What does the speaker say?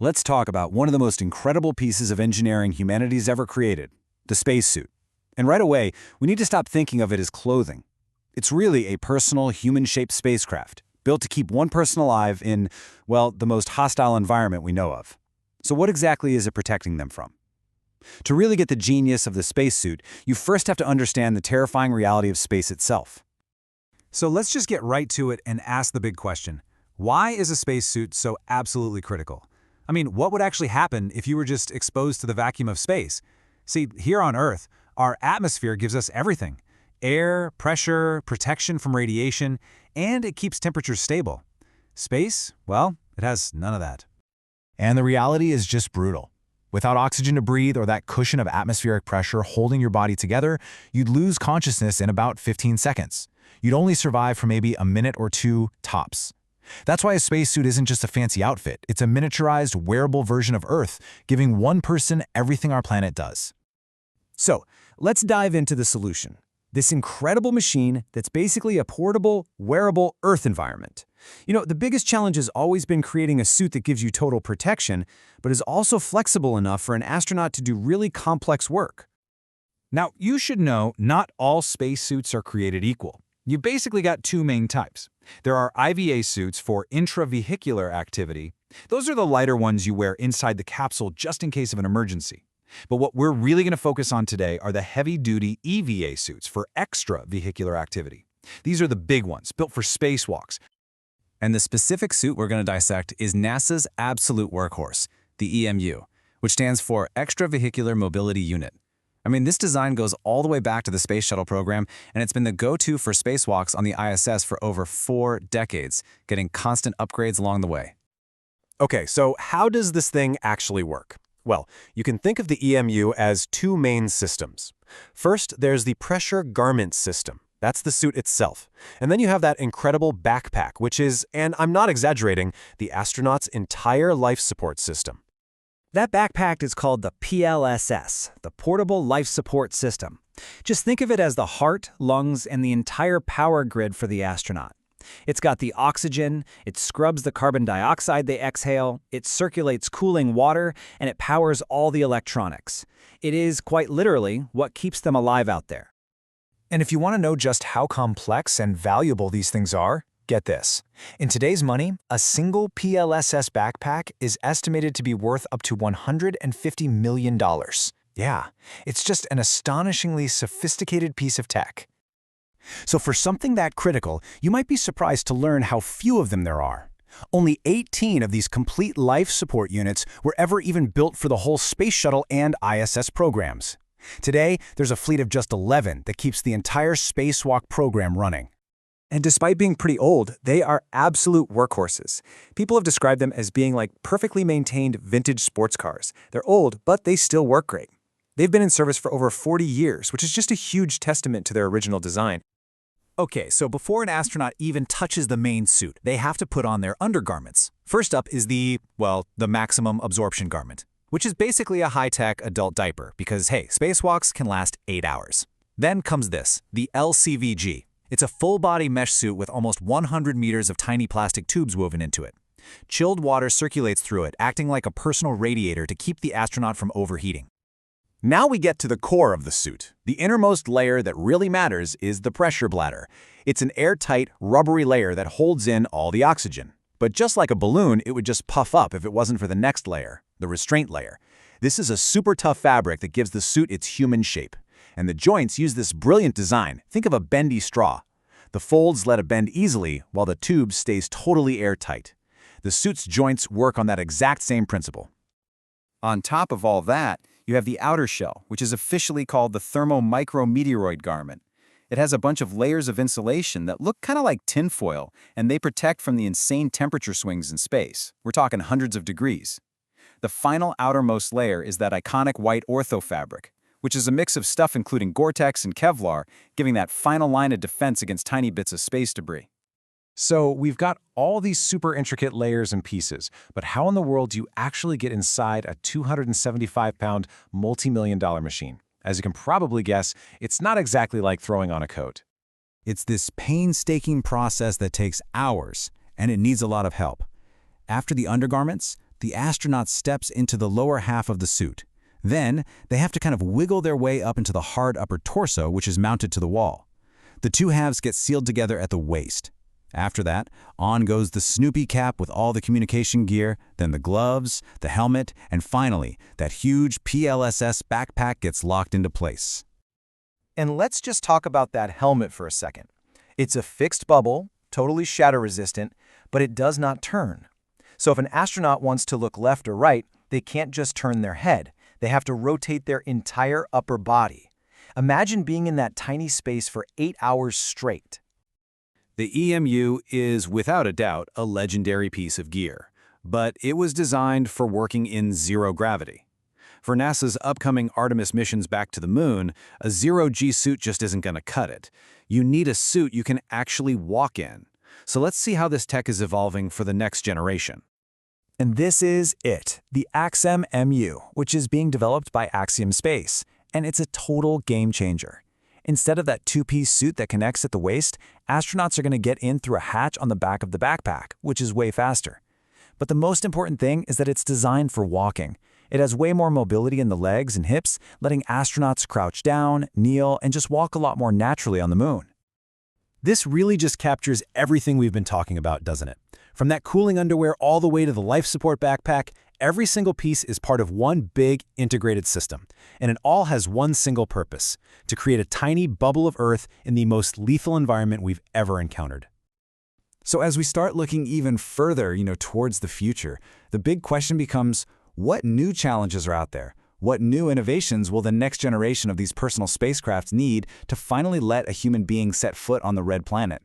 let's talk about one of the most incredible pieces of engineering humanity's ever created, the spacesuit. And right away, we need to stop thinking of it as clothing. It's really a personal, human-shaped spacecraft, built to keep one person alive in, well, the most hostile environment we know of. So what exactly is it protecting them from? To really get the genius of the spacesuit, you first have to understand the terrifying reality of space itself. So let's just get right to it and ask the big question. Why is a spacesuit so absolutely critical? I mean, what would actually happen if you were just exposed to the vacuum of space? See, here on Earth, our atmosphere gives us everything. Air, pressure, protection from radiation, and it keeps temperatures stable. Space, well, it has none of that. And the reality is just brutal. Without oxygen to breathe or that cushion of atmospheric pressure holding your body together, you'd lose consciousness in about 15 seconds. You'd only survive for maybe a minute or two tops. That's why a spacesuit isn't just a fancy outfit. It's a miniaturized, wearable version of Earth, giving one person everything our planet does. So, let's dive into the solution. This incredible machine that's basically a portable, wearable Earth environment. You know, the biggest challenge has always been creating a suit that gives you total protection, but is also flexible enough for an astronaut to do really complex work. Now, you should know not all spacesuits are created equal. You've basically got two main types. There are IVA suits for intravehicular activity. Those are the lighter ones you wear inside the capsule just in case of an emergency. But what we're really going to focus on today are the heavy-duty EVA suits for extravehicular activity. These are the big ones, built for spacewalks. And the specific suit we're going to dissect is NASA's absolute workhorse, the EMU, which stands for Extravehicular Mobility Unit. I mean, this design goes all the way back to the Space Shuttle program, and it's been the go-to for spacewalks on the ISS for over 4 decades, getting constant upgrades along the way. Okay, so how does this thing actually work? Well, you can think of the EMU as two main systems. First, there's the pressure garment system. That's the suit itself. And then you have that incredible backpack, which is, and I'm not exaggerating, the astronaut's entire life support system. That backpack is called the PLSS, the Portable Life Support System. Just think of it as the heart, lungs, and the entire power grid for the astronaut. It's got the oxygen, it scrubs the carbon dioxide they exhale, it circulates cooling water, and it powers all the electronics. It is, quite literally, what keeps them alive out there. And if you want to know just how complex and valuable these things are, get this. In today's money, a single PLSS backpack is estimated to be worth up to $150 million. Yeah, it's just an astonishingly sophisticated piece of tech. So for something that critical, you might be surprised to learn how few of them there are. Only 18 of these complete life support units were ever even built for the whole Space Shuttle and ISS programs. Today, there's a fleet of just 11 that keeps the entire spacewalk program running. And despite being pretty old, they are absolute workhorses. People have described them as being like perfectly maintained vintage sports cars. They're old, but they still work great. They've been in service for over 40 years, which is just a huge testament to their original design. Okay, so before an astronaut even touches the main suit, they have to put on their undergarments. First up is the maximum absorption garment, which is basically a high-tech adult diaper because, hey, spacewalks can last 8 hours. Then comes this, the LCVG. It's a full-body mesh suit with almost 100 meters of tiny plastic tubes woven into it. Chilled water circulates through it, acting like a personal radiator to keep the astronaut from overheating. Now we get to the core of the suit. The innermost layer that really matters is the pressure bladder. It's an airtight, rubbery layer that holds in all the oxygen. But just like a balloon, it would just puff up if it wasn't for the next layer, the restraint layer. This is a super tough fabric that gives the suit its human shape. And the joints use this brilliant design. Think of a bendy straw. The folds let it bend easily, while the tube stays totally airtight. The suit's joints work on that exact same principle. On top of all that, you have the outer shell, which is officially called the thermomicrometeoroid garment. It has a bunch of layers of insulation that look kind of like tinfoil, and they protect from the insane temperature swings in space. We're talking hundreds of degrees. The final outermost layer is that iconic white ortho fabric, which is a mix of stuff including Gore-Tex and Kevlar, giving that final line of defense against tiny bits of space debris. So we've got all these super intricate layers and pieces, but how in the world do you actually get inside a 275-pound, multi-million-dollar machine? As you can probably guess, it's not exactly like throwing on a coat. It's this painstaking process that takes hours, and it needs a lot of help. After the undergarments, the astronaut steps into the lower half of the suit. Then, they have to kind of wiggle their way up into the hard upper torso, which is mounted to the wall. The two halves get sealed together at the waist. After that, on goes the Snoopy cap with all the communication gear, then the gloves, the helmet, and finally, that huge PLSS backpack gets locked into place. And let's just talk about that helmet for a second. It's a fixed bubble, totally shatter-resistant, but it does not turn. So if an astronaut wants to look left or right, they can't just turn their head. They have to rotate their entire upper body. Imagine being in that tiny space for 8 hours straight. The EMU is, without a doubt, a legendary piece of gear, but it was designed for working in zero gravity. For NASA's upcoming Artemis missions back to the moon, a zero-G suit just isn't going to cut it. You need a suit you can actually walk in. So let's see how this tech is evolving for the next generation. And this is it, the AXM-MU, which is being developed by Axiom Space, and it's a total game changer. Instead of that two-piece suit that connects at the waist, astronauts are going to get in through a hatch on the back of the backpack, which is way faster. But the most important thing is that it's designed for walking. It has way more mobility in the legs and hips, letting astronauts crouch down, kneel, and just walk a lot more naturally on the moon. This really just captures everything we've been talking about, doesn't it? From that cooling underwear all the way to the life support backpack, every single piece is part of one big integrated system, and it all has one single purpose: to create a tiny bubble of Earth in the most lethal environment we've ever encountered. So as we start looking even further, towards the future, the big question becomes, what new challenges are out there? What new innovations will the next generation of these personal spacecraft need to finally let a human being set foot on the red planet?